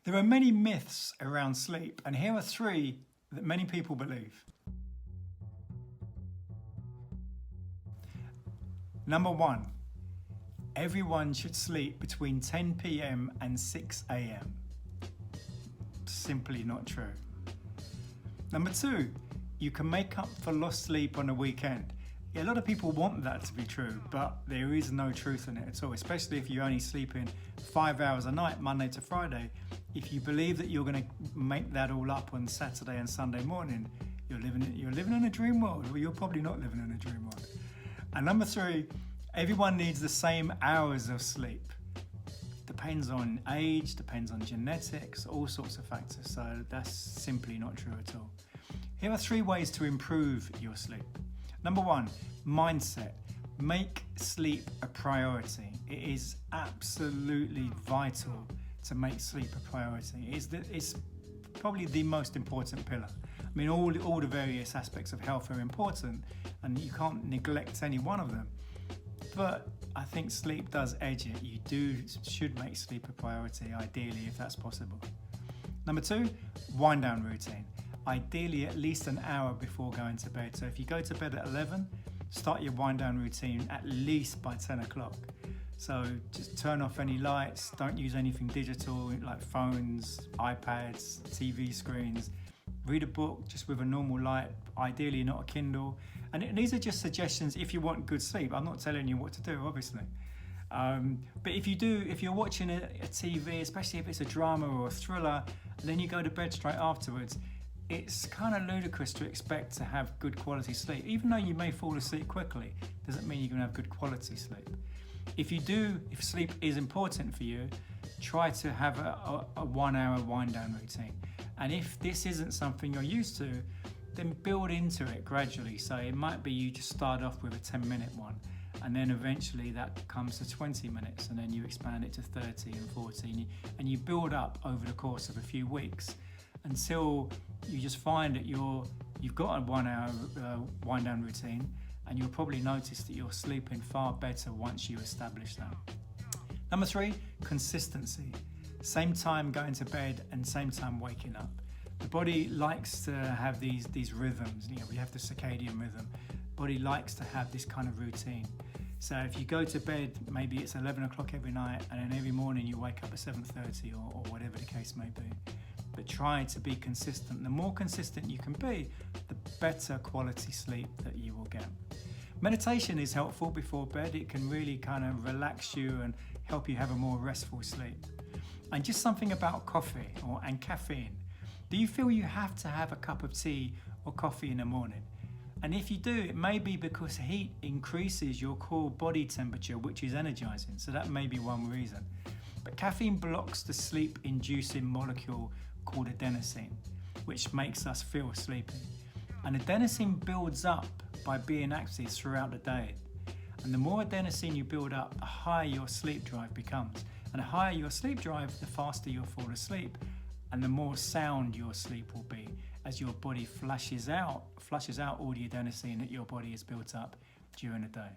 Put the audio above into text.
There are many myths around sleep, and here are three that many people believe. Number one, everyone should sleep between 10 p.m. and 6 a.m. Simply not true. Number two, you can make up for lost sleep on a weekend. Yeah, a lot of people want that to be true, but there is no truth in it at all, especially if you're only sleeping 5 hours a night, Monday to Friday. If you believe that you're going to make that all up on Saturday and Sunday morning, you're living in a dream world, or you're probably not living in a dream world. And number three, everyone needs the same hours of sleep. Depends on age, depends on genetics, all sorts of factors. So that's simply not true at all. Here are three ways to improve your sleep. Number one, mindset. Make sleep a priority. It is absolutely vital to make sleep a priority. It's probably the most important pillar. I mean, all the various aspects of health are important, and you can't neglect any one of them. But I think sleep does edge it. You should make sleep a priority, ideally, if that's possible. Number two, wind down routine. Ideally at least an hour before going to bed. So if you go to bed at 11, start your wind down routine at least by 10 o'clock. So just turn off any lights, don't use anything digital like phones, iPads, TV screens. Read a book just with a normal light, ideally not a Kindle. And these are just suggestions if you want good sleep. I'm not telling you what to do, obviously. But if you're watching a TV, especially if it's a drama or a thriller, and then you go to bed straight afterwards, it's kind of ludicrous to expect to have good quality sleep. Even though you may fall asleep quickly, doesn't mean you're going to have good quality sleep. If sleep is important for you, try to have a 1 hour wind down routine. And if this isn't something you're used to, then build into it gradually. So it might be you just start off with a 10-minute one, and then eventually that comes to 20 minutes, and then you expand it to 30 and 40, and you build up over the course of a few weeks until you just find that you've got a 1 hour wind down routine, and you'll probably notice that you're sleeping far better once you establish that. Number three, consistency. Same time going to bed and same time waking up. The body likes to have these rhythms. We have the circadian rhythm. Body likes to have this kind of routine. So if you go to bed, maybe it's 11 o'clock every night, and then every morning you wake up at 7:30 or whatever the case may be. But try to be consistent. The more consistent you can be, the better quality sleep that you will get. Meditation is helpful before bed. It can really kind of relax you and help you have a more restful sleep. And just something about coffee and caffeine. Do you feel you have to have a cup of tea or coffee in the morning? And if you do, it may be because heat increases your core body temperature, which is energizing. So that may be one reason. But caffeine blocks the sleep-inducing molecule called adenosine, which makes us feel sleepy. And adenosine builds up by being active throughout the day. And the more adenosine you build up, the higher your sleep drive becomes. And the higher your sleep drive, the faster you'll fall asleep, and the more sound your sleep will be as your body flushes out all the adenosine that your body has built up during the day.